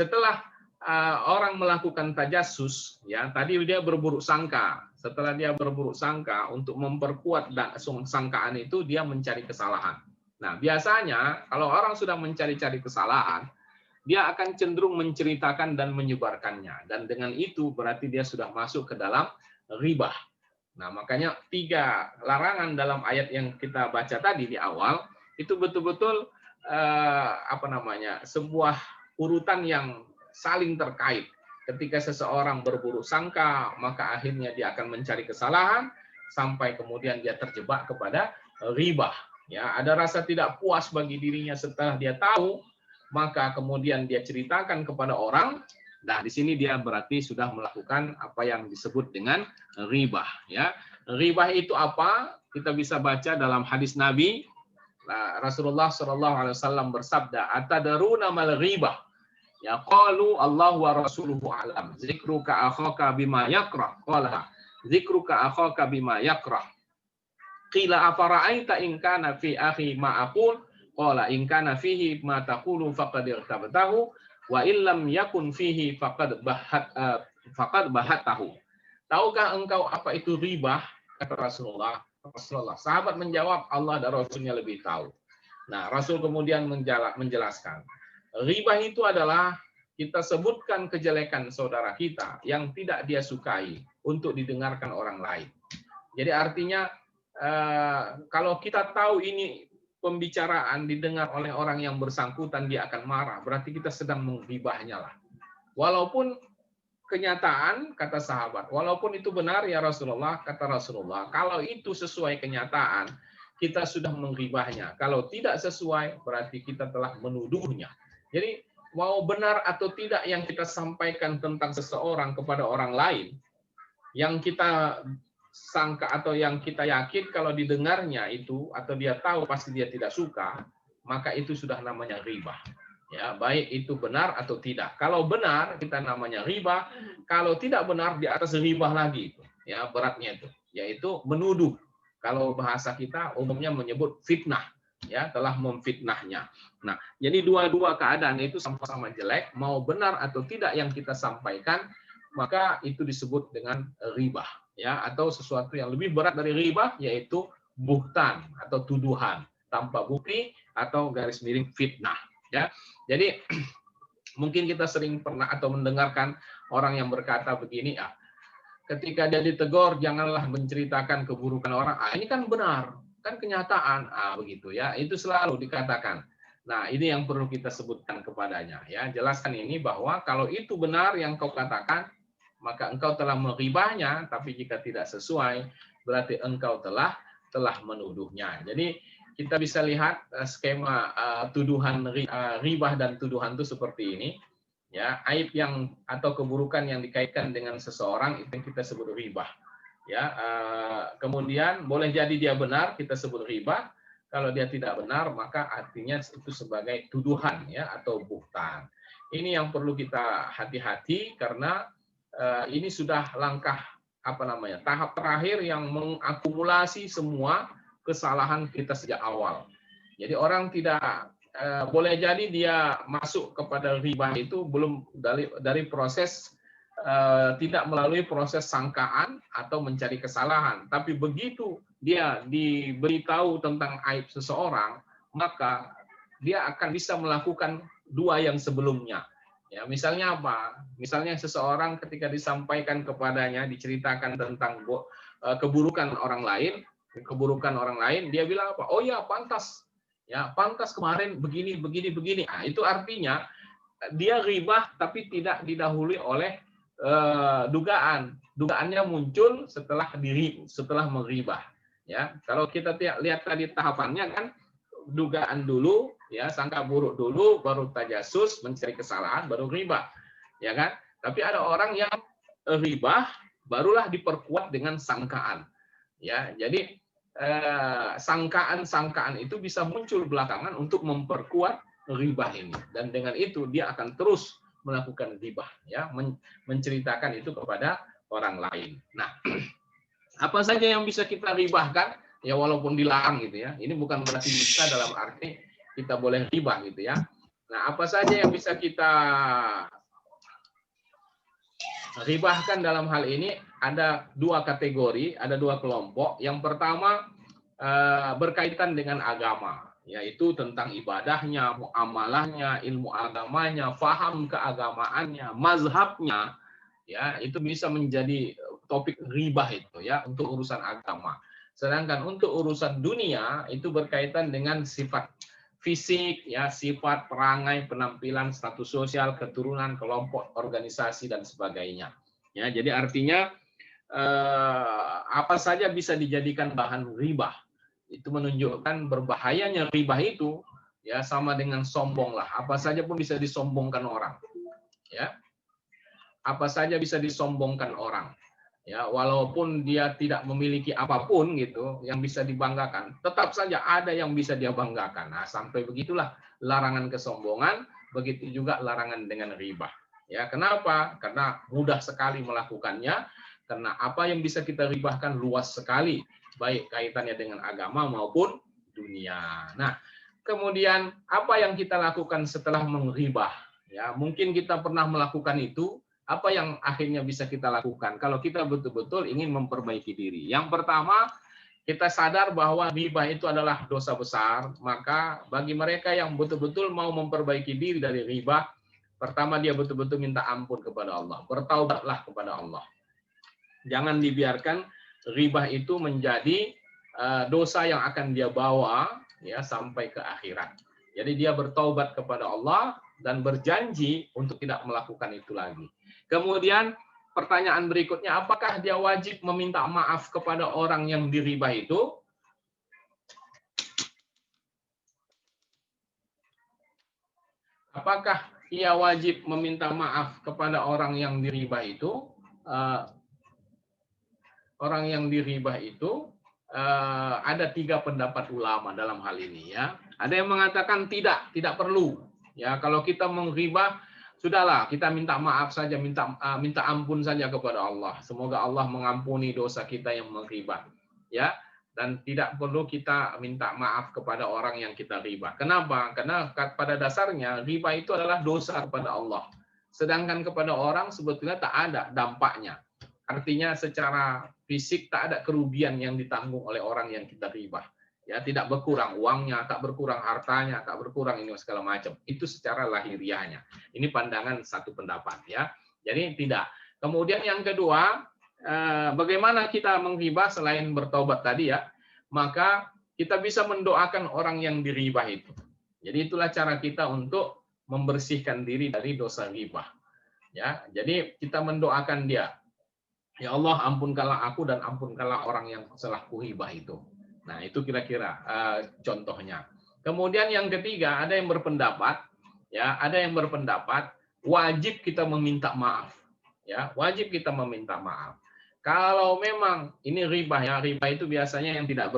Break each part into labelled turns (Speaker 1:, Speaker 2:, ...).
Speaker 1: setelah orang melakukan tajassus, ya tadi dia berburuk sangka. Setelah dia berburuk sangka, untuk memperkuat sangkaan itu dia mencari kesalahan. Nah, biasanya kalau orang sudah mencari-cari kesalahan, dia akan cenderung menceritakan dan menyebarkannya. Dan dengan itu berarti dia sudah masuk ke dalam ribah. Nah, makanya 3 larangan dalam ayat yang kita baca tadi di awal itu betul-betul sebuah urutan yang saling terkait. Ketika seseorang berburuk sangka, maka akhirnya dia akan mencari kesalahan sampai kemudian dia terjebak kepada ribah. Ya, ada rasa tidak puas bagi dirinya setelah dia tahu, maka kemudian dia ceritakan kepada orang. Nah, di sini dia berarti sudah melakukan apa yang disebut dengan ribah. Ya, ribah itu apa? Kita bisa baca dalam hadis Nabi. Rasulullah Shallallahu Alaihi Wasallam bersabda, "Atadaruna mal ribah?" Ya, qalu Allah wa rasuluhu alam. Zikruka akhaka bima yakrah. Qala zikruka akhaka bima yakrah. Qila afara'aita in kana fi akhi ma aqul? Qala in kana fihi ma taqulu faqad irtabtahu wa illam yakun fihi faqad bahatahu. Tahukah engkau apa itu ribah? Kata Rasulullah. Sahabat menjawab, Allah dan Rasulnya lebih tahu. Nah, Rasul kemudian menjelaskan. Ribah itu adalah kita sebutkan kejelekan saudara kita yang tidak dia sukai untuk didengarkan orang lain. Jadi artinya kalau kita tahu ini pembicaraan didengar oleh orang yang bersangkutan, dia akan marah. Berarti kita sedang menggibahnya lah. Walaupun kenyataan, kata sahabat, walaupun itu benar ya Rasulullah, kata Rasulullah, kalau itu sesuai kenyataan, kita sudah menggibahnya. Kalau tidak sesuai, berarti kita telah menuduhnya. Jadi mau benar atau tidak yang kita sampaikan tentang seseorang kepada orang lain, yang kita sangka atau yang kita yakin kalau didengarnya itu atau dia tahu pasti dia tidak suka, maka itu sudah namanya ribah. Ya, baik itu benar atau tidak. Kalau benar kita namanya ribah, kalau tidak benar di atas ribah lagi itu. Ya, beratnya itu, yaitu menuduh. Kalau bahasa kita umumnya menyebut fitnah. Ya, telah memfitnahnya. Nah, jadi dua-dua keadaan itu sama-sama jelek, mau benar atau tidak yang kita sampaikan, maka itu disebut dengan ribah, ya, atau sesuatu yang lebih berat dari ribah yaitu buhtan atau tuduhan tanpa bukti atau garis miring fitnah, ya. Jadi mungkin kita sering pernah atau mendengarkan orang yang berkata begini, ketika dia ditegur janganlah menceritakan keburukan orang. Ini kan benar. Kan kenyataan, begitu ya, itu selalu dikatakan. Nah, ini yang perlu kita sebutkan kepadanya, ya, jelaskan ini bahwa kalau itu benar yang kau katakan, maka engkau telah meribahnya, tapi jika tidak sesuai, berarti engkau telah menuduhnya. Jadi kita bisa lihat skema tuduhan ribah dan tuduhan itu seperti ini, ya, aib yang atau keburukan yang dikaitkan dengan seseorang itu yang kita sebut ribah. Ya, kemudian boleh jadi dia benar, kita sebut ribah. Kalau dia tidak benar, maka artinya itu sebagai tuduhan, ya, atau buhtan. Ini yang perlu kita hati-hati karena ini sudah langkah tahap terakhir yang mengakumulasi semua kesalahan kita sejak awal. Jadi orang tidak boleh jadi dia masuk kepada ribah itu belum dari proses tidak melalui proses sangkaan atau mencari kesalahan. Tapi begitu dia diberitahu tentang aib seseorang, maka dia akan bisa melakukan dua yang sebelumnya. Ya, misalnya apa? Misalnya seseorang ketika disampaikan kepadanya, diceritakan tentang keburukan orang lain, dia bilang apa? Oh ya, pantas. Ya, pantas kemarin begini. Nah, itu artinya dia ribah tapi tidak didahului oleh dugaannya muncul setelah meribah, ya. Kalau kita lihat tadi tahapannya kan dugaan dulu, ya, sangka buruk dulu, baru tajassus, mencari kesalahan, baru ribah, ya kan. Tapi ada orang yang ribah barulah diperkuat dengan sangkaan, ya. Jadi sangkaan itu bisa muncul belakangan untuk memperkuat ribah ini, dan dengan itu dia akan terus melakukan ribah, ya, menceritakan itu kepada orang lain. Nah, apa saja yang bisa kita ribahkan, ya, walaupun dilarang gitu, ya. Ini bukan berarti bisa dalam arti kita boleh ribah gitu, ya. Nah, apa saja yang bisa kita ribahkan dalam hal ini? Ada dua kategori, ada dua kelompok. Yang pertama berkaitan dengan agama, yaitu tentang ibadahnya, muamalahnya, ilmu agamanya, faham keagamaannya, mazhabnya, ya itu bisa menjadi topik ribah itu ya untuk urusan agama. Sedangkan untuk urusan dunia itu berkaitan dengan sifat fisik, ya sifat perangai, penampilan, status sosial, keturunan, kelompok, organisasi dan sebagainya. Ya, jadi artinya apa saja bisa dijadikan bahan ribah. Itu menunjukkan berbahayanya ribah itu, ya sama dengan sombong lah. Apa saja pun bisa disombongkan orang, ya. Apa saja bisa disombongkan orang, ya walaupun dia tidak memiliki apapun gitu yang bisa dibanggakan, tetap saja ada yang bisa dia banggakan. Nah, sampai begitulah larangan kesombongan, begitu juga larangan dengan ribah. Ya, kenapa? Karena mudah sekali melakukannya, karena apa yang bisa kita ribahkan luas sekali, baik kaitannya dengan agama maupun dunia. Nah, kemudian apa yang kita lakukan setelah mengribah? Ya, mungkin kita pernah melakukan itu. Apa yang akhirnya bisa kita lakukan kalau kita betul-betul ingin memperbaiki diri? Yang pertama, kita sadar bahwa ribah itu adalah dosa besar. Maka bagi mereka yang betul-betul mau memperbaiki diri dari ribah, pertama dia betul-betul minta ampun kepada Allah. Bertaubatlah kepada Allah. Jangan dibiarkan ribah itu menjadi dosa yang akan dia bawa ya sampai ke akhirat. Jadi dia bertaubat kepada Allah dan berjanji untuk tidak melakukan itu lagi. Kemudian pertanyaan berikutnya, apakah dia wajib meminta maaf kepada orang yang diribah itu? Apakah ia wajib meminta maaf kepada orang yang diribah itu? Orang yang diribah itu ada 3 pendapat ulama dalam hal ini ya. Ada yang mengatakan tidak perlu. Ya, kalau kita mengribah sudahlah, kita minta maaf saja, minta ampun saja kepada Allah. Semoga Allah mengampuni dosa kita yang mengribah. Ya, dan tidak perlu kita minta maaf kepada orang yang kita ribah. Kenapa? Karena pada dasarnya riba itu adalah dosa kepada Allah. Sedangkan kepada orang sebetulnya tak ada dampaknya. Artinya secara fisik tak ada kerugian yang ditanggung oleh orang yang kita ribah. Ya, tidak berkurang uangnya, tak berkurang hartanya, tak berkurang ini segala macam. Itu secara lahiriahnya. Ini pandangan satu pendapat ya. Jadi tidak. Kemudian yang kedua, bagaimana kita menghibah selain bertaubat tadi ya? Maka kita bisa mendoakan orang yang diribah itu. Jadi itulah cara kita untuk membersihkan diri dari dosa ribah. Ya, jadi kita mendoakan dia. Ya Allah, ampunkanlah aku dan ampunkanlah orang yang telah kuhibah itu. Nah, itu kira-kira contohnya. Kemudian yang ketiga, ada yang berpendapat, ya, ada yang berpendapat wajib kita meminta maaf, ya, wajib kita meminta maaf. Kalau memang ini riba, ya, riba itu biasanya yang tidak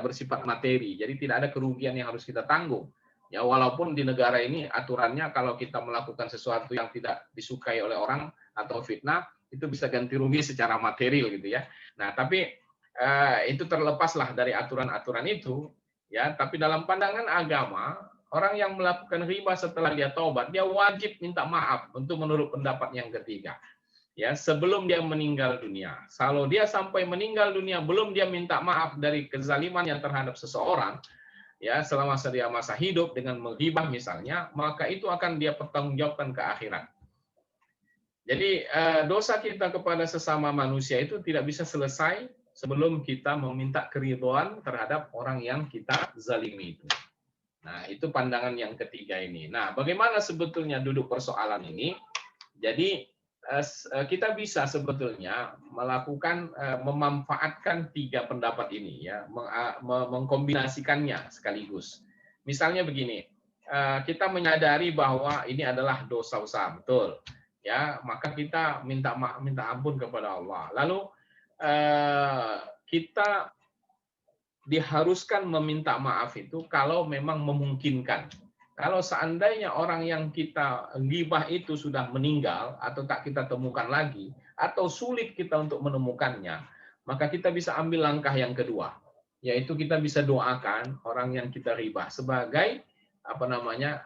Speaker 1: bersifat materi, jadi tidak ada kerugian yang harus kita tanggung. Ya, walaupun di negara ini aturannya kalau kita melakukan sesuatu yang tidak disukai oleh orang atau fitnah, itu bisa ganti rugi secara material gitu ya. Nah, tapi itu terlepaslah dari aturan-aturan itu ya. Tapi dalam pandangan agama, orang yang melakukan riba setelah dia taubat, dia wajib minta maaf untuk menurut pendapat yang ketiga. Ya, sebelum dia meninggal dunia. Kalau dia sampai meninggal dunia belum dia minta maaf dari kezaliman yang terhadap seseorang, ya selama dia masa hidup dengan menghibah misalnya, maka itu akan dia pertanggungjawabkan ke akhirat. Jadi dosa kita kepada sesama manusia itu tidak bisa selesai sebelum kita meminta keridhaan terhadap orang yang kita zalimi itu. Nah, itu pandangan yang ketiga ini. Nah, bagaimana sebetulnya duduk persoalan ini? Jadi kita bisa sebetulnya melakukan memanfaatkan 3 pendapat ini ya, mengkombinasikannya sekaligus. Misalnya begini, kita menyadari bahwa ini adalah dosa besar, betul. Ya, maka kita minta ampun kepada Allah. Lalu kita diharuskan meminta maaf itu kalau memang memungkinkan. Kalau seandainya orang yang kita ghibah itu sudah meninggal atau tak kita temukan lagi atau sulit kita untuk menemukannya, maka kita bisa ambil langkah yang kedua, yaitu kita bisa doakan orang yang kita ghibah sebagai apa namanya,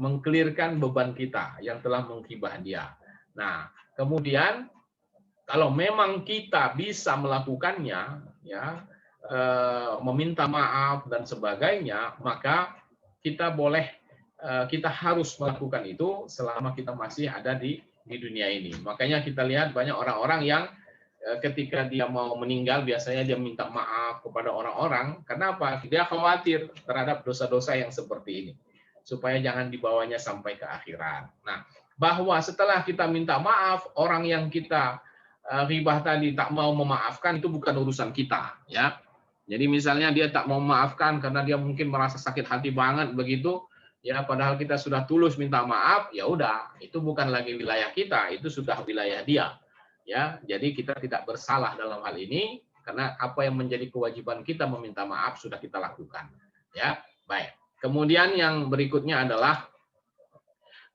Speaker 1: mengkelirkan beban kita yang telah menghibah dia. Nah, kemudian kalau memang kita bisa melakukannya, ya, meminta maaf dan sebagainya, maka kita boleh, kita harus melakukan itu selama kita masih ada di dunia ini. Makanya kita lihat banyak orang-orang yang ketika dia mau meninggal biasanya dia minta maaf kepada orang-orang. Kenapa? Dia khawatir terhadap dosa-dosa yang seperti ini, supaya jangan dibawanya sampai ke akhirat. Nah, bahwa setelah kita minta maaf, orang yang kita ghibah tadi tak mau memaafkan, itu bukan urusan kita, ya. Jadi misalnya dia tak mau memaafkan karena dia mungkin merasa sakit hati banget begitu, ya, padahal kita sudah tulus minta maaf, ya udah, itu bukan lagi wilayah kita, itu sudah wilayah dia. Ya, jadi kita tidak bersalah dalam hal ini karena apa yang menjadi kewajiban kita meminta maaf sudah kita lakukan. Ya, baik. Kemudian yang berikutnya adalah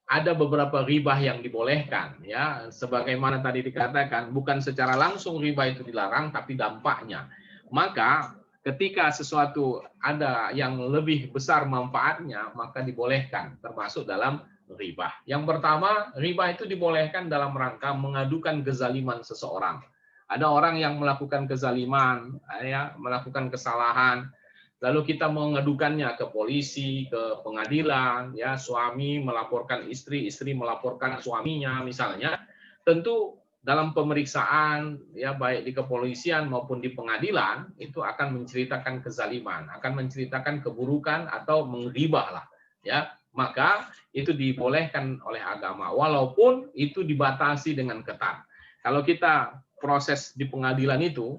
Speaker 1: ada beberapa ribah yang dibolehkan, ya, sebagaimana tadi dikatakan bukan secara langsung ribah itu dilarang tapi dampaknya. Maka ketika sesuatu ada yang lebih besar manfaatnya maka dibolehkan, termasuk dalam ribah. Yang pertama, ribah itu dibolehkan dalam rangka mengadukan kezaliman seseorang. Ada orang yang melakukan kezaliman, ya, melakukan kesalahan, lalu kita mengadukannya ke polisi, ke pengadilan, ya, suami melaporkan istri, istri melaporkan suaminya misalnya. Tentu dalam pemeriksaan, ya, baik di kepolisian maupun di pengadilan itu akan menceritakan kezaliman, akan menceritakan keburukan atau menggibah lah, ya. Maka itu dibolehkan oleh agama walaupun itu dibatasi dengan ketat. Kalau kita proses di pengadilan itu,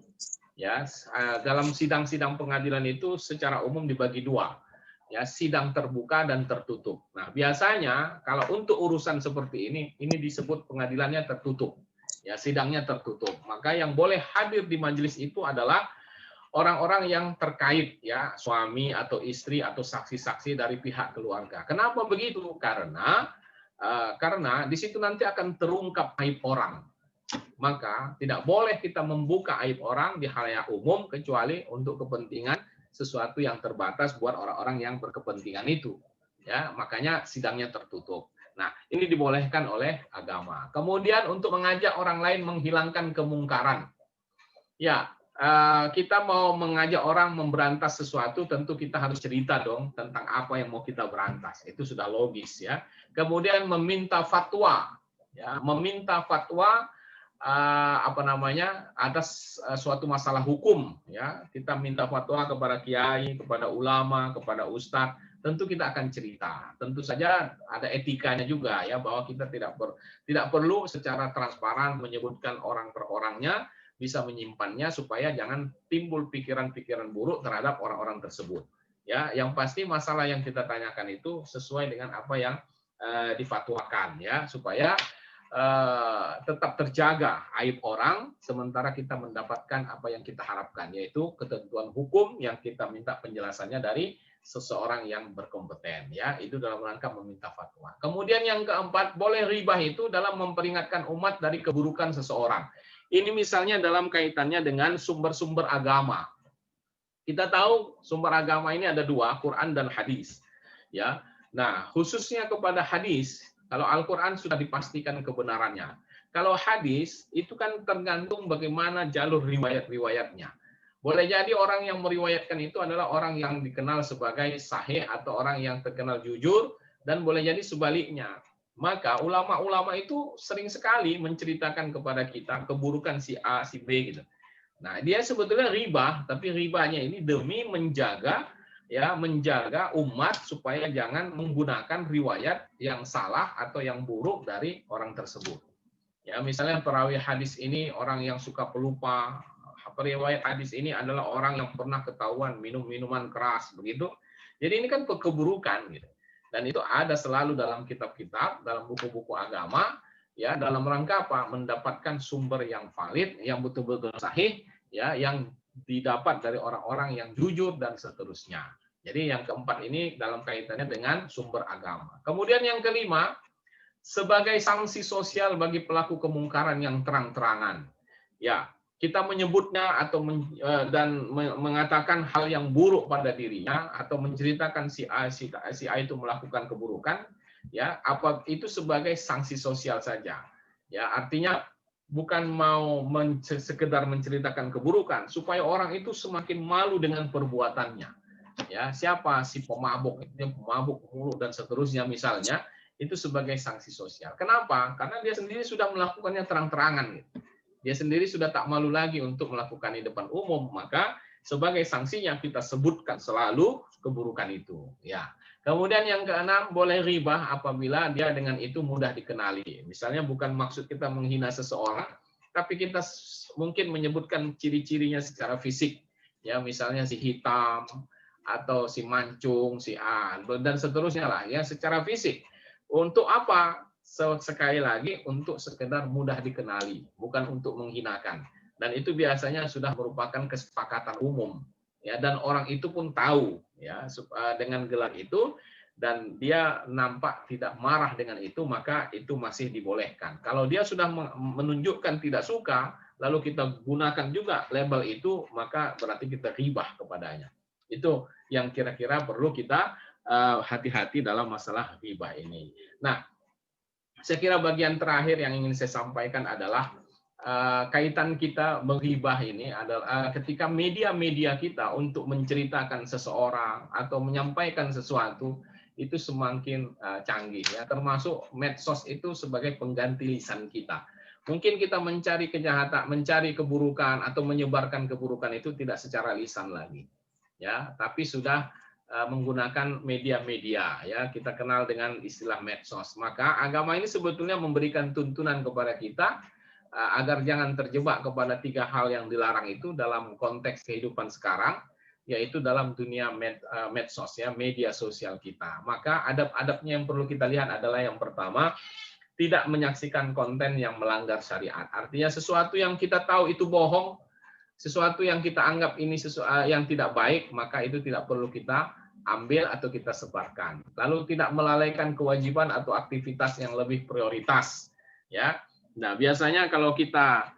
Speaker 1: ya, dalam sidang-sidang pengadilan itu secara umum dibagi dua, ya, sidang terbuka dan tertutup. Nah, biasanya kalau untuk urusan seperti ini disebut pengadilannya tertutup, ya, sidangnya tertutup. Maka yang boleh hadir di majelis itu adalah orang-orang yang terkait, ya, suami atau istri atau saksi-saksi dari pihak keluarga. Kenapa begitu? Karena di situ nanti akan terungkap aib orang. Maka tidak boleh kita membuka aib orang di halayak umum kecuali untuk kepentingan sesuatu yang terbatas buat orang-orang yang berkepentingan itu. Ya, makanya sidangnya tertutup. Nah, ini dibolehkan oleh agama. Kemudian untuk mengajak orang lain menghilangkan kemungkaran. Ya, kita mau mengajak orang memberantas sesuatu, tentu kita harus cerita dong tentang apa yang mau kita berantas. Itu sudah logis, ya. Kemudian meminta fatwa, ya, meminta fatwa, apa namanya, atas suatu masalah hukum, ya, kita minta fatwa kepada kiai, kepada ulama, kepada ustadz, tentu kita akan cerita. Tentu saja ada etikanya juga, ya, bahwa kita tidak perlu secara transparan menyebutkan orang per orangnya, bisa menyimpannya supaya jangan timbul pikiran-pikiran buruk terhadap orang-orang tersebut. Ya, yang pasti masalah yang kita tanyakan itu sesuai dengan apa yang difatwakan, ya, supaya tetap terjaga aib orang, sementara kita mendapatkan apa yang kita harapkan, yaitu ketentuan hukum yang kita minta penjelasannya dari seseorang yang berkompeten, ya, itu dalam rangka meminta fatwa. Kemudian yang keempat, boleh ribah itu dalam memperingatkan umat dari keburukan seseorang. Ini misalnya dalam kaitannya dengan sumber-sumber agama. Kita tahu sumber agama ini ada dua, Quran dan hadis, ya. Nah, khususnya kepada hadis, kalau Al-Quran sudah dipastikan kebenarannya. Kalau hadis, itu kan tergantung bagaimana jalur riwayat-riwayatnya. Boleh jadi orang yang meriwayatkan itu adalah orang yang dikenal sebagai sahih atau orang yang terkenal jujur, dan boleh jadi sebaliknya. Maka ulama-ulama itu sering sekali menceritakan kepada kita keburukan si A, si B gitu. Nah, dia sebetulnya ribah, tapi ribahnya ini demi menjaga, ya, menjaga umat supaya jangan menggunakan riwayat yang salah atau yang buruk dari orang tersebut. Ya, misalnya perawi hadis ini orang yang suka pelupa, periwayat hadis ini adalah orang yang pernah ketahuan minum minuman keras begitu. Jadi ini kan keburukan gitu. Dan itu ada selalu dalam kitab-kitab, dalam buku-buku agama, ya, dalam rangka apa? Mendapatkan sumber yang valid, yang betul-betul sahih, ya, yang didapat dari orang-orang yang jujur dan seterusnya. Jadi yang keempat ini dalam kaitannya dengan sumber agama. Kemudian yang kelima, sebagai sanksi sosial bagi pelaku kemungkaran yang terang-terangan. Ya, kita menyebutnya atau mengatakan hal yang buruk pada dirinya atau menceritakan si A itu melakukan keburukan, ya, apa itu sebagai sanksi sosial saja. Ya, artinya bukan mau sekedar menceritakan keburukan supaya orang itu semakin malu dengan perbuatannya. Ya, siapa si pemabuk, pemabuk mulu dan seterusnya misalnya, itu sebagai sanksi sosial. Kenapa? Karena dia sendiri sudah melakukannya terang-terangan gitu. Dia sendiri sudah tak malu lagi untuk melakukan di depan umum, maka sebagai sanksinya kita sebutkan selalu keburukan itu. Ya. Kemudian yang keenam, boleh ribah apabila dia dengan itu mudah dikenali. Misalnya bukan maksud kita menghina seseorang, tapi kita mungkin menyebutkan ciri-cirinya secara fisik. Ya, misalnya si hitam atau si mancung, si A dan seterusnya lah ya secara fisik. Untuk apa? Sekali lagi untuk sekedar mudah dikenali, bukan untuk menghinakan. Dan itu biasanya sudah merupakan kesepakatan umum, ya. Dan orang itu pun tahu, ya, dengan gelar itu, dan dia nampak tidak marah dengan itu, maka itu masih dibolehkan. Kalau dia sudah menunjukkan tidak suka, lalu kita gunakan juga label itu, maka berarti kita ribah kepadanya. Itu yang kira-kira perlu kita hati-hati dalam masalah ribah ini. Nah, saya kira bagian terakhir yang ingin saya sampaikan adalah kaitan kita menghibah ini adalah ketika media-media kita untuk menceritakan seseorang atau menyampaikan sesuatu itu semakin canggih, ya, termasuk medsos itu sebagai pengganti lisan kita. Mungkin kita mencari kejahatan, mencari keburukan atau menyebarkan keburukan itu tidak secara lisan lagi, ya, tapi sudah menggunakan media-media, ya, kita kenal dengan istilah medsos. Maka agama ini sebetulnya memberikan tuntunan kepada kita agar jangan terjebak kepada 3 hal yang dilarang itu dalam konteks kehidupan sekarang, yaitu dalam dunia medsos, ya, media sosial kita. Maka adab-adabnya yang perlu kita lihat adalah yang pertama, tidak menyaksikan konten yang melanggar syariat. Artinya sesuatu yang kita tahu itu bohong, sesuatu yang kita anggap ini yang tidak baik, maka itu tidak perlu kita ambil atau kita sebarkan. Lalu tidak melalaikan kewajiban atau aktivitas yang lebih prioritas, ya. Nah, biasanya kalau kita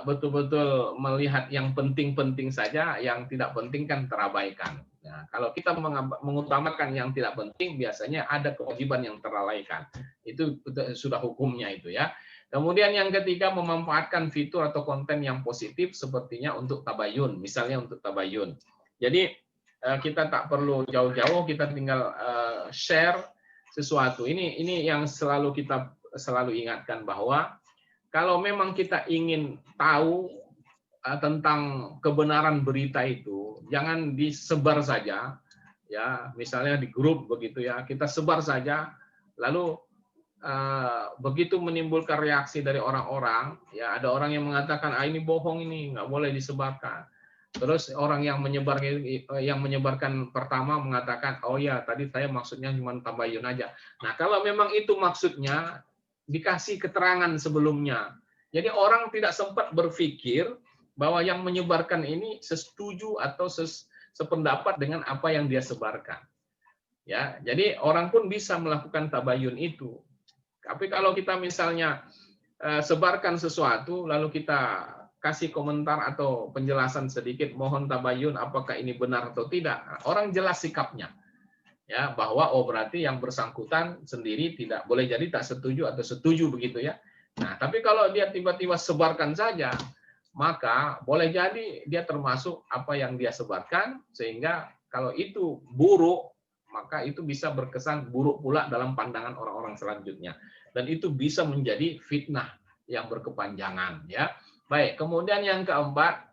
Speaker 1: betul-betul melihat yang penting-penting saja, yang tidak penting kan terabaikan. Nah, kalau kita mengutamakan yang tidak penting, biasanya ada kewajiban yang terlalaikan. Itu sudah hukumnya itu, ya. Kemudian yang ketiga, memanfaatkan fitur atau konten yang positif sepertinya untuk tabayun, misalnya untuk tabayun. Jadi kita tak perlu jauh-jauh, kita tinggal share sesuatu. Ini yang kita selalu ingatkan bahwa kalau memang kita ingin tahu tentang kebenaran berita itu, jangan disebar saja, ya, misalnya di grup begitu, ya, kita sebar saja, lalu begitu menimbulkan reaksi dari orang-orang, ya, ada orang yang mengatakan ini bohong, ini nggak boleh disebarkan. Terus orang yang menyebarkan pertama mengatakan, oh ya, tadi saya maksudnya cuma tabayun aja. Nah, kalau memang itu maksudnya, dikasih keterangan sebelumnya. Jadi orang tidak sempat berpikir bahwa yang menyebarkan ini setuju atau sependapat dengan apa yang dia sebarkan. Ya, jadi orang pun bisa melakukan tabayun itu. Tapi kalau kita misalnya sebarkan sesuatu, lalu kita kasih komentar atau penjelasan sedikit, mohon tabayun apakah ini benar atau tidak, orang jelas sikapnya, ya, bahwa oh berarti yang bersangkutan sendiri tidak boleh jadi tak setuju atau setuju begitu, ya. Nah, tapi kalau dia tiba-tiba sebarkan saja, maka boleh jadi dia termasuk apa yang dia sebarkan, sehingga kalau itu buruk, maka itu bisa berkesan buruk pula dalam pandangan orang-orang selanjutnya, dan itu bisa menjadi fitnah yang berkepanjangan, ya. Baik, kemudian yang keempat,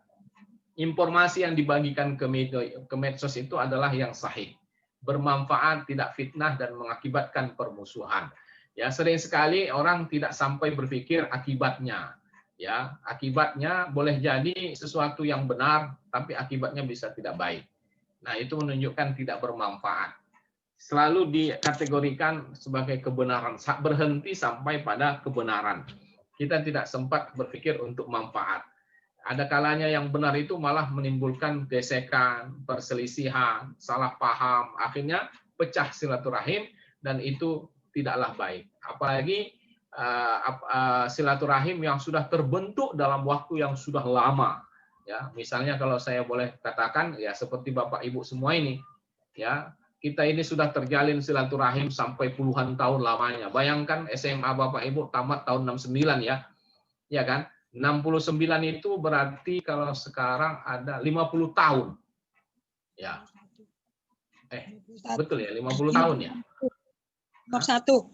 Speaker 1: informasi yang dibagikan ke medsos itu adalah yang sahih, bermanfaat, tidak fitnah, dan mengakibatkan permusuhan. Ya, sering sekali orang tidak sampai berpikir akibatnya. Ya, akibatnya boleh jadi sesuatu yang benar, tapi akibatnya bisa tidak baik. Nah, itu menunjukkan tidak bermanfaat. Selalu dikategorikan sebagai kebenaran, berhenti sampai pada kebenaran. Kita tidak sempat berpikir untuk manfaat. Ada kalanya yang benar itu malah menimbulkan gesekan, perselisihan, salah paham, akhirnya pecah silaturahim, dan itu tidaklah baik. Apalagi silaturahim yang sudah terbentuk dalam waktu yang sudah lama. Ya, misalnya kalau saya boleh katakan, ya seperti Bapak Ibu semua ini, ya kita ini sudah terjalin silaturahim sampai puluhan tahun lamanya. Bayangkan SMA Bapak Ibu tamat tahun 69 ya kan? 69 itu berarti kalau sekarang ada 50 tahun. Ya. Betul ya, 50 tahun ya.
Speaker 2: 51.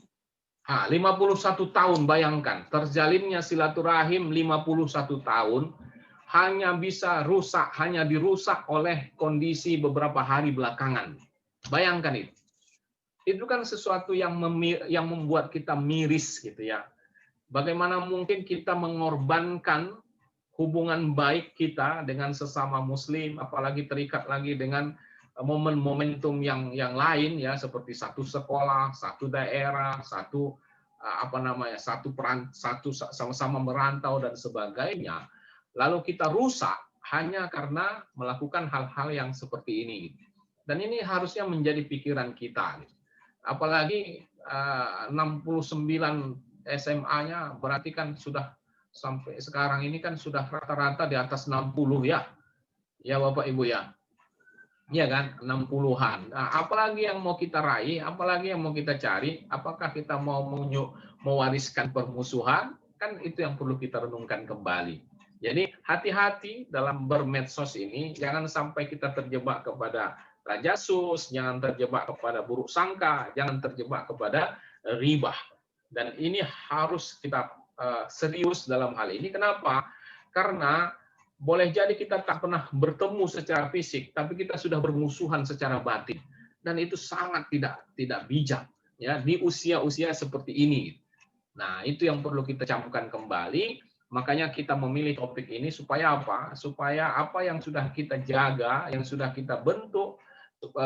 Speaker 1: 51 tahun, bayangkan. Terjalinnya silaturahim 51 tahun hanya bisa rusak, hanya dirusak oleh kondisi beberapa hari belakangan. Bayangkan itu. Itu kan sesuatu yang membuat kita miris gitu ya. Bagaimana mungkin kita mengorbankan hubungan baik kita dengan sesama muslim, apalagi terikat lagi dengan momentum yang lain ya, seperti satu sekolah, satu daerah, satu satu sama-sama merantau dan sebagainya. Lalu kita rusak hanya karena melakukan hal-hal yang seperti ini. Dan ini harusnya menjadi pikiran kita. Apalagi 69 SMA-nya berarti kan sudah sampai sekarang ini kan sudah rata-rata di atas 60 ya. Ya Bapak Ibu ya. Iya kan, 60-an. Nah, apalagi yang mau kita raih, apalagi yang mau kita cari, apakah kita mau mewariskan permusuhan? Kan itu yang perlu kita renungkan kembali. Jadi hati-hati dalam bermedsos ini, jangan sampai kita terjebak kepada rajasus, jangan terjebak kepada buruk sangka, jangan terjebak kepada ribah. Dan ini harus kita serius dalam hal ini. Kenapa? Karena boleh jadi kita tak pernah bertemu secara fisik, tapi kita sudah bermusuhan secara batin. Dan itu sangat tidak bijak ya di usia-usia seperti ini. Nah, itu yang perlu kita camkan kembali. Makanya kita memilih topik ini supaya apa? Supaya apa yang sudah kita jaga, yang sudah kita bentuk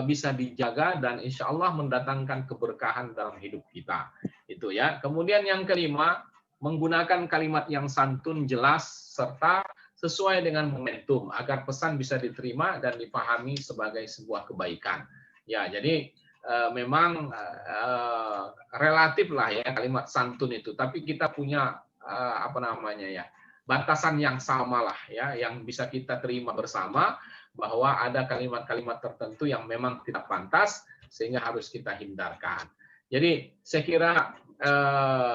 Speaker 1: bisa dijaga dan insya Allah mendatangkan keberkahan dalam hidup kita. Itu ya. Kemudian yang kelima, menggunakan kalimat yang santun, jelas, serta sesuai dengan momentum agar pesan bisa diterima dan dipahami sebagai sebuah kebaikan. Ya, jadi memang relatif lah ya kalimat santun itu, tapi kita punya batasan yang sama lah ya, yang bisa kita terima bersama bahwa ada kalimat-kalimat tertentu yang memang tidak pantas sehingga harus kita hindarkan. Jadi saya kira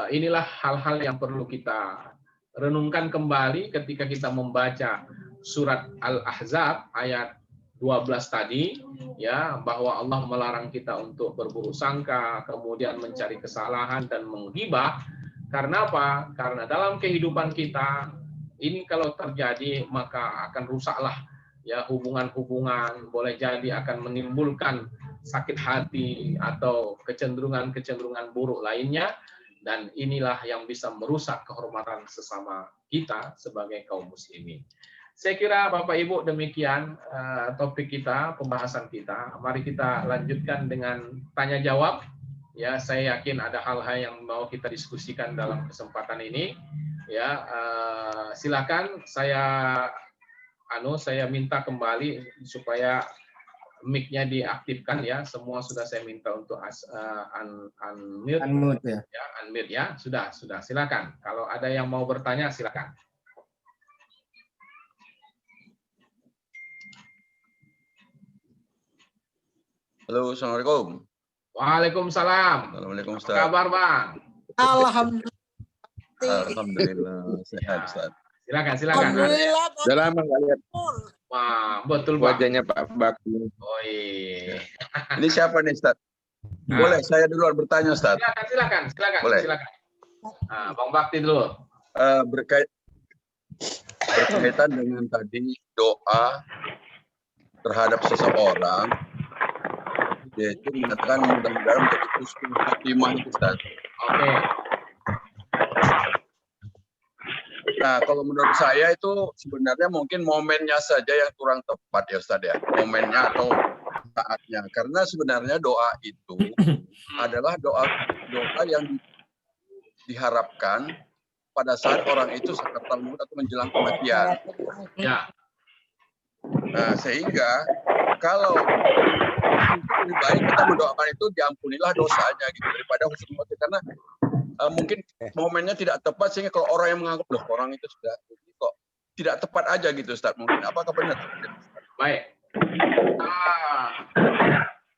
Speaker 1: inilah hal-hal yang perlu kita renungkan kembali ketika kita membaca surat Al-Ahzab ayat 12 tadi ya, bahwa Allah melarang kita untuk berburuk sangka, kemudian mencari kesalahan dan menghibah. Karena apa? Karena dalam kehidupan kita ini kalau terjadi maka akan rusaklah ya hubungan-hubungan, boleh jadi akan menimbulkan sakit hati atau kecenderungan-kecenderungan buruk lainnya. Dan inilah yang bisa merusak kehormatan sesama kita sebagai kaum muslimin. Saya kira Bapak Ibu demikian topik kita, pembahasan kita. Mari kita lanjutkan dengan tanya jawab. Ya, saya yakin ada hal-hal yang mau kita diskusikan dalam kesempatan ini. Ya, silakan saya minta kembali supaya mic-nya diaktifkan ya. Semua sudah saya minta untuk unmute. Unmute ya. Sudah. Silakan. Kalau ada yang mau bertanya silakan.
Speaker 3: Halo, assalamualaikum.
Speaker 1: Waalaikumsalam.
Speaker 3: Assalamualaikum Ustaz.
Speaker 1: Apa kabar Bang?
Speaker 3: Alhamdulillah sehat Ustaz.
Speaker 1: Silakan.
Speaker 2: Alhamdulillah.
Speaker 3: Udah lama nggak lihat.
Speaker 1: Wah, betul Bang.
Speaker 3: Wajahnya Pak Bakti.
Speaker 1: Oh iya.
Speaker 3: Ini siapa nih Ustaz? Boleh saya duluan bertanya Ustaz?
Speaker 1: Silakan.
Speaker 3: Boleh.
Speaker 1: Silakan. Bang Bakti dulu.
Speaker 3: Berkaitan dengan tadi doa terhadap seseorang, yaitu mengatakan mudah-mudahan menjadi husnul khotimah itu Ustaz.
Speaker 1: Oke.
Speaker 3: Nah, kalau menurut saya itu sebenarnya mungkin momennya saja yang kurang tepat ya Ustaz ya. Momennya atau saatnya. Karena sebenarnya doa itu adalah doa yang diharapkan pada saat orang itu sakaratul maut atau menjelang kematian.
Speaker 1: Ya.
Speaker 3: Nah, sehingga kalau lebih baik kita mendoakan itu diampunilah dosanya gitu daripada husnul khotimah, karena mungkin momennya tidak tepat sehingga kalau orang yang menganggap loh orang itu sudah kok tidak tepat aja gitu Ustaz. Mungkin apakah benar?
Speaker 1: Baik.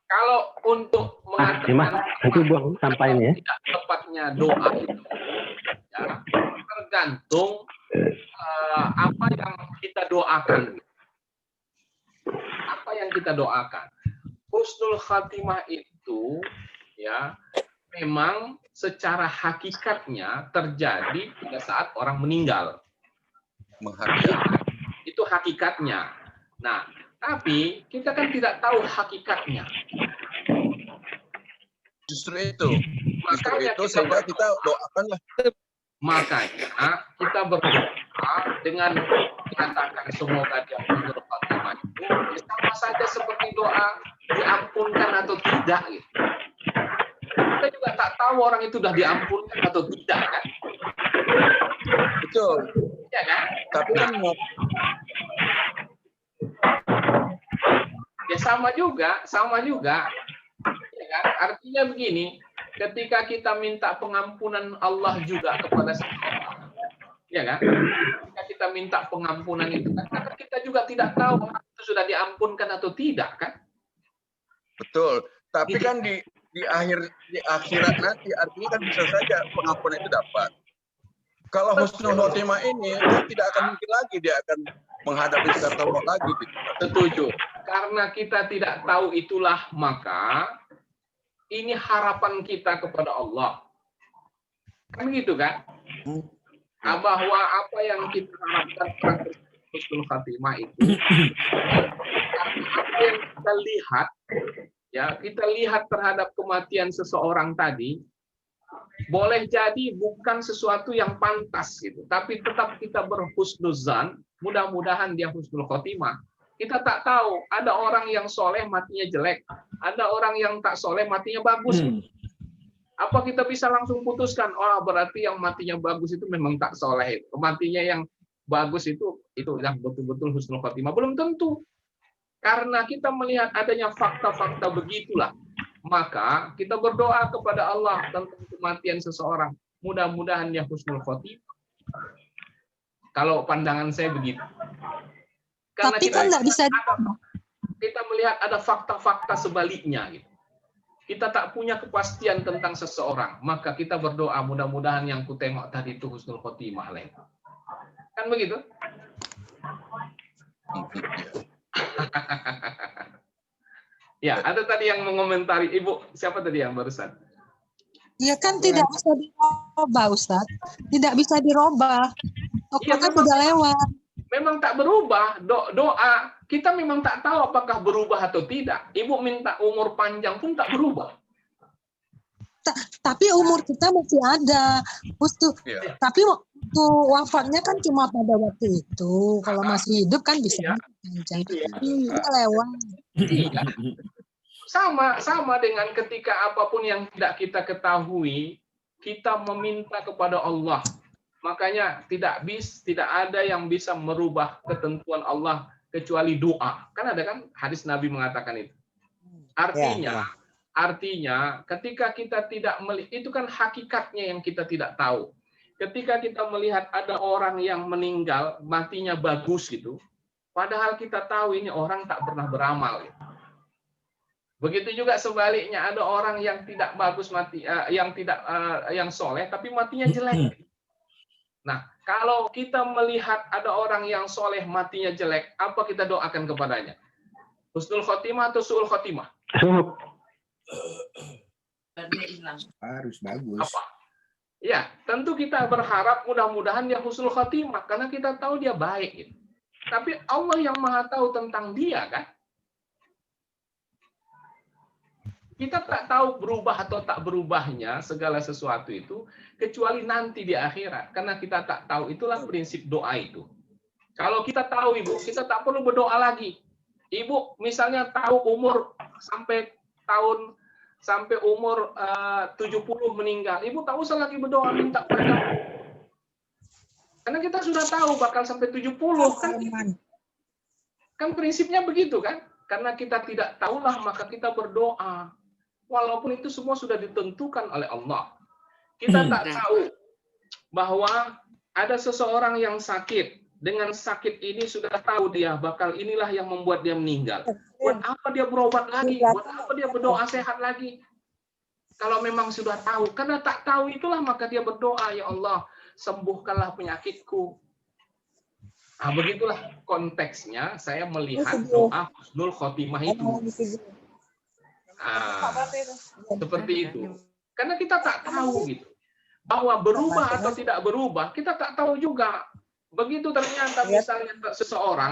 Speaker 1: Kalau untuk mengatakan
Speaker 4: itu buang sampahnya ya.
Speaker 1: tidak tepatnya doa itu, ya, tergantung apa yang kita doakan. Apa yang kita doakan. Husnul khatimah itu, ya, memang secara hakikatnya terjadi pada saat orang meninggal. Itu hakikatnya. Nah, tapi kita kan tidak tahu hakikatnya.
Speaker 3: Justru itu
Speaker 1: Makanya
Speaker 3: sehingga kita doakanlah.
Speaker 1: Makanya kita berdoa dengan mengatakan semoga dia husnul khatimah itu sama saja seperti doa diampunkan atau tidak gitu. Kita juga tak tahu orang itu sudah diampunkan atau tidak kan?
Speaker 3: Betul.
Speaker 1: Ya kan?
Speaker 3: Tapi kan
Speaker 1: ya sama juga. Ya kan? Artinya begini, ketika kita minta pengampunan Allah juga kepada seseorang, ya kan? Ketika kita minta pengampunan itu kan, karena kita juga tidak tahu orang itu sudah diampunkan atau tidak kan?
Speaker 3: Betul. Tapi kan di akhirat nanti artinya kan bisa saja pengampunan itu dapat. Kalau husnul khotimah ini kan tidak akan mungkin lagi dia akan menghadapi kata Allah lagi.
Speaker 1: Setuju. Karena kita tidak tahu itulah maka ini harapan kita kepada Allah. Kan gitu kan? Bahwa apa yang kita harapkan pada husnul khatimah itu apa yang kita lihat, ya, kita lihat terhadap kematian seseorang tadi boleh jadi bukan sesuatu yang pantas gitu, tapi tetap kita berhusnuzan, mudah-mudahan dia husnul khotimah. Kita tak tahu, ada orang yang soleh matinya jelek, ada orang yang tak soleh matinya bagus. Apa kita bisa langsung putuskan, oh berarti yang matinya bagus itu memang tak soleh, matinya yang bagus itu yang betul-betul husnul khotimah? Belum tentu. Karena kita melihat adanya fakta-fakta begitulah, maka kita berdoa kepada Allah tentang kematian seseorang. Mudah-mudahan dia husnul khotimah. Kalau pandangan saya begitu. Karena
Speaker 2: Tapi kan nggak bisa
Speaker 1: kita melihat ada fakta-fakta sebaliknya. Gitu. Kita tak punya kepastian tentang seseorang, maka kita berdoa mudah-mudahan yang ku tengok tadi itu husnul khotimah. Kan begitu? Ya, ada tadi yang mengomentari. Ibu, siapa tadi yang barusan?
Speaker 2: Ya kan tidak bisa dirubah, Ustaz. Tidak bisa dirubah.
Speaker 1: Iya,
Speaker 2: Kan sudah lewat.
Speaker 1: Memang tak berubah. Doa kita memang tak tahu apakah berubah atau tidak. Ibu minta umur panjang pun tak berubah.
Speaker 2: Tapi umur kita masih ada.
Speaker 3: Ya.
Speaker 2: Tapi waktu wafatnya kan cuma pada waktu itu. Kalau masih hidup kan bisa panjang. Itu lewat.
Speaker 1: Iya. Sama dengan ketika apapun yang tidak kita ketahui, kita meminta kepada Allah. Makanya tidak ada yang bisa merubah ketentuan Allah kecuali doa. Kan ada kan hadis Nabi mengatakan itu. Artinya ketika kita tidak melihat, itu kan hakikatnya yang kita tidak tahu. Ketika kita melihat ada orang yang meninggal, matinya bagus gitu, padahal kita tahu ini orang tak pernah beramal. Gitu. Begitu juga sebaliknya, ada orang yang tidak bagus mati, yang soleh tapi matinya jelek. Nah, kalau kita melihat ada orang yang soleh matinya jelek, apa kita doakan kepadanya? Husnul khotimah atau su'ul khotimah?
Speaker 5: Harus bagus.
Speaker 1: Apa? Ya, tentu kita berharap mudah-mudahan dia husnul khotimah karena kita tahu dia baik. Gitu. Tapi Allah yang maha tahu tentang dia kan? Kita tak tahu berubah atau tak berubahnya segala sesuatu itu kecuali nanti di akhirat. Karena kita tak tahu, itulah prinsip doa itu. Kalau kita tahu, Ibu, kita tak perlu berdoa lagi. Ibu misalnya tahu umur sampai umur 70 meninggal. Ibu tak usah lagi berdoa minta panjang. Karena kita sudah tahu bakal sampai 70 kan. Kan prinsipnya begitu kan? Karena kita tidak tahulah maka kita berdoa. Walaupun itu semua sudah ditentukan oleh Allah. Kita tak tahu bahwa ada seseorang yang sakit. Dengan sakit ini sudah tahu dia bakal inilah yang membuat dia meninggal. Buat apa dia berobat lagi? Buat apa dia berdoa sehat lagi? Kalau memang sudah tahu. Karena tak tahu itulah maka dia berdoa, ya Allah, sembuhkanlah penyakitku. Nah, begitulah konteksnya saya melihat doa husnul khotimah itu. Nah, seperti itu. Karena kita tak tahu gitu. Bahwa berubah atau tidak berubah, kita tak tahu juga. Begitu ternyata misalnya seseorang,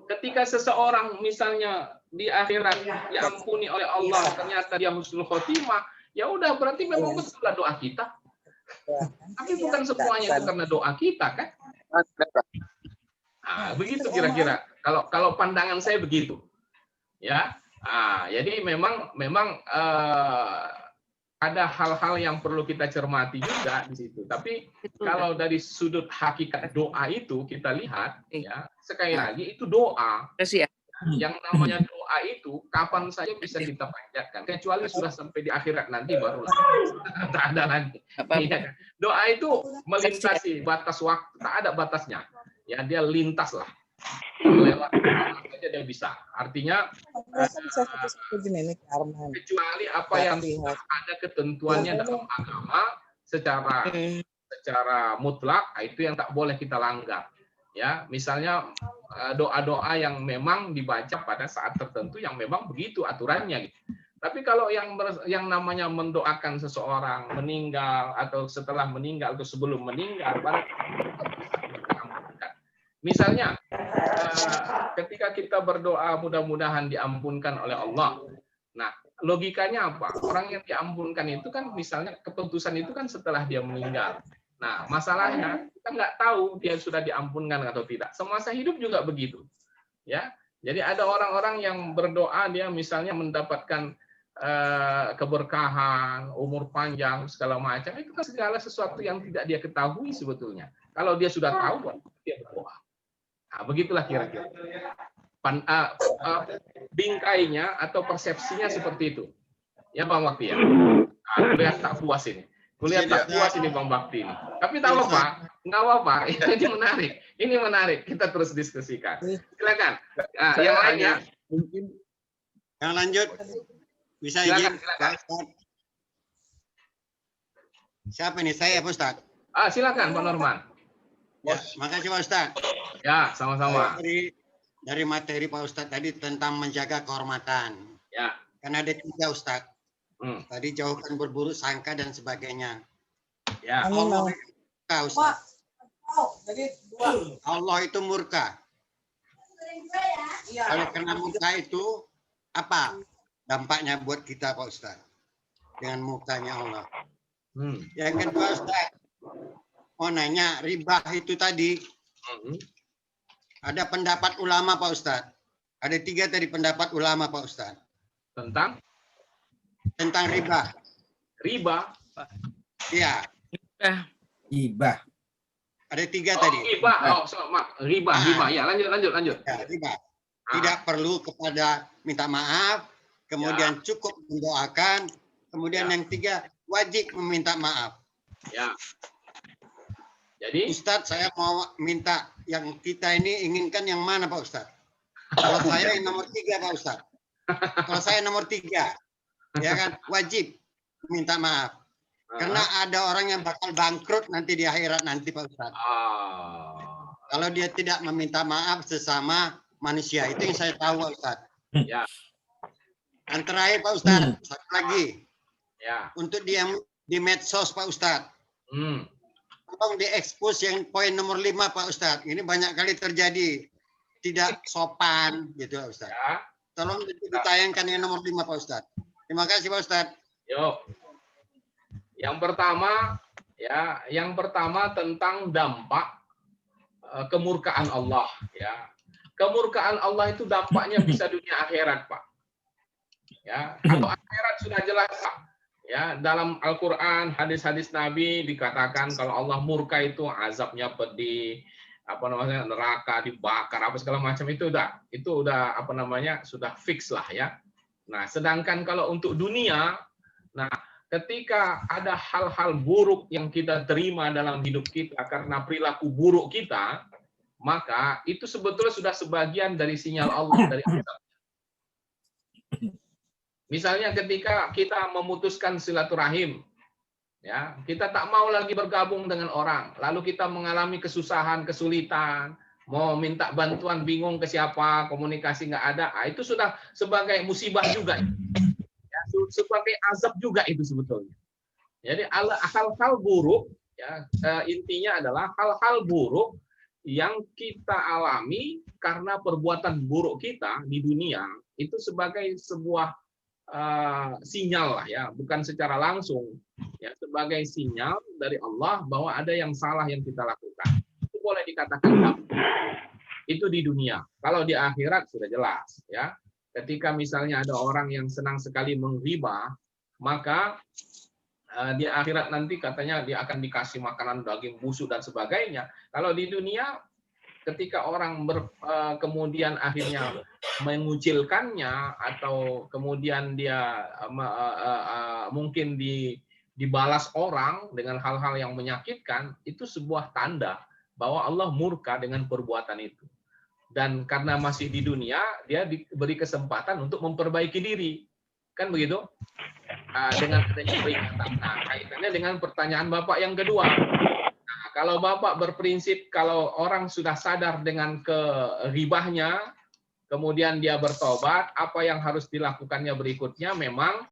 Speaker 1: ketika seseorang misalnya di akhirat diampuni oleh Allah, ternyata dia husnul khotimah, ya udah berarti memang betul doa kita. Tapi bukan semuanya itu karena doa kita kan? Nah, begitu kira-kira. Kalau pandangan saya begitu, ya. Nah, jadi memang ada hal-hal yang perlu kita cermati juga di situ. Tapi kalau dari sudut hakikat doa itu kita lihat, ya sekali lagi itu doa. Yang namanya doa itu kapan saja bisa kita panjatkan, kecuali sudah sampai di akhirat nanti barulah tak ada lagi. Ya, doa itu melintasi batas waktu, tak ada batasnya. Ya dia lintas lah. Lewat saja dia bisa. Artinya kecuali apa yang ada ketentuannya dalam agama secara mutlak, itu yang tak boleh kita langgar. Ya, misalnya doa-doa yang memang dibaca pada saat tertentu yang memang begitu aturannya. Gitu. Tapi kalau yang namanya mendoakan seseorang meninggal atau setelah meninggal atau sebelum meninggal, misalnya ketika kita berdoa mudah-mudahan diampunkan oleh Allah. Nah, logikanya apa? Orang yang diampunkan itu kan misalnya keputusan itu kan setelah dia meninggal. Nah, masalahnya kita nggak tahu dia sudah diampunkan atau tidak. Semasa hidup juga begitu. Ya. Jadi ada orang-orang yang berdoa dia misalnya mendapatkan keberkahan, umur panjang, segala macam. Itu kan segala sesuatu yang tidak dia ketahui sebetulnya. Kalau dia sudah tahu, dia berdoa. Nah, begitulah kira-kira. Bingkainya atau persepsinya seperti itu. Ya Bang Bakti ya. Kuliah tak puas ini. Kuliah tak puas ini Bang Bakti ini. Tapi tak apa, nggak apa-apa. Ini menarik. Ini menarik. Kita terus diskusikan. Silakan. Nah, yang lainnya.
Speaker 4: Mungkin yang lanjut bisa
Speaker 1: Silakan,
Speaker 4: izin
Speaker 1: silakan.
Speaker 4: Pak Ustadz. Siapa ini? Saya Pak Ustadz.
Speaker 1: Silakan Pak Norman.
Speaker 4: Ya, makasih Pak Ustadz.
Speaker 1: Ya, sama-sama.
Speaker 4: Dari materi Pak Ustadz tadi tentang menjaga kehormatan.
Speaker 1: Ya.
Speaker 4: Karena ada 3 Ustadz. Tadi jauhkan berburuk sangka dan sebagainya.
Speaker 1: Ya.
Speaker 4: Allah itu murka, Ustadz. Allah itu murka. Oleh karena murka itu apa dampaknya buat kita Pak Ustadz? Dengan murkanya Allah. Yang kedua Ustadz, mau nanya riba itu tadi. Ada pendapat ulama Pak Ustadz. Ada 3 tadi pendapat ulama Pak Ustadz. Tentang riba.
Speaker 1: Riba?
Speaker 4: Iya.
Speaker 5: Riba.
Speaker 4: Ada 3 tadi.
Speaker 1: Riba. Riba. Ya, lanjut.
Speaker 4: Ya, riba. Tidak perlu kepada minta maaf, kemudian cukup mendoakan, kemudian yang 3 wajib meminta maaf.
Speaker 1: Ya. Jadi
Speaker 4: Ustadz, saya mau minta yang kita ini inginkan yang mana Pak Ustadz? Kalau saya yang nomor 3 Pak Ustadz. Kalau saya nomor 3, ya kan wajib minta maaf. Karena ada orang yang bakal bangkrut nanti di akhirat nanti Pak Ustadz. Kalau dia tidak meminta maaf sesama manusia, itu yang saya tahu Pak Ustadz.
Speaker 1: Ya.
Speaker 4: Yang terakhir Pak Ustadz, satu lagi.
Speaker 1: Ya.
Speaker 4: Untuk dia di medsos Pak Ustadz. Tolong diekspos yang poin nomor 5 Pak Ustadz. Ini banyak kali terjadi tidak sopan gitu Pak Ustadz.
Speaker 1: Ya.
Speaker 4: Tolong ditayangkan yang nomor 5 Pak Ustadz. Terima kasih Pak Ustadz.
Speaker 1: Yuk. Yang pertama tentang dampak kemurkaan Allah ya. Kemurkaan Allah itu dampaknya bisa dunia akhirat, Pak. Ya, kalau akhirat sudah jelas, Pak. Ya, dalam Al-Qur'an, hadis-hadis Nabi dikatakan kalau Allah murka itu azabnya pedih, neraka dibakar apa segala macam itu udah sudah fix lah ya. Nah, sedangkan kalau untuk dunia, nah ketika ada hal-hal buruk yang kita terima dalam hidup kita karena perilaku buruk kita, maka itu sebetulnya sudah sebagian dari sinyal Allah dari azab. Misalnya ketika kita memutuskan silaturahim, ya, kita tak mau lagi bergabung dengan orang, lalu kita mengalami kesusahan, kesulitan, mau minta bantuan bingung ke siapa, komunikasi nggak ada, itu sudah sebagai musibah juga, ya, sebagai azab juga itu sebetulnya. Jadi hal-hal buruk, ya, intinya adalah hal-hal buruk yang kita alami karena perbuatan buruk kita di dunia itu sebagai sebuah sinyal lah, ya, bukan secara langsung, ya, sebagai sinyal dari Allah bahwa ada yang salah yang kita lakukan. Itu boleh dikatakan itu di dunia. Kalau di akhirat sudah jelas, ya. Ketika misalnya ada orang yang senang sekali menghibah, maka di akhirat nanti katanya dia akan dikasih makanan daging busuk dan sebagainya. Kalau di dunia, ketika orang kemudian akhirnya mengucilkannya atau kemudian dia mungkin dibalas orang dengan hal-hal yang menyakitkan, itu sebuah tanda bahwa Allah murka dengan perbuatan itu. Dan karena masih di dunia, dia diberi kesempatan untuk memperbaiki diri. Kan begitu? Dengan adanya peringatan. Nah, kaitannya dengan pertanyaan Bapak yang kedua. Kalau Bapak berprinsip kalau orang sudah sadar dengan keribahnya, kemudian dia bertobat, apa yang harus dilakukannya berikutnya memang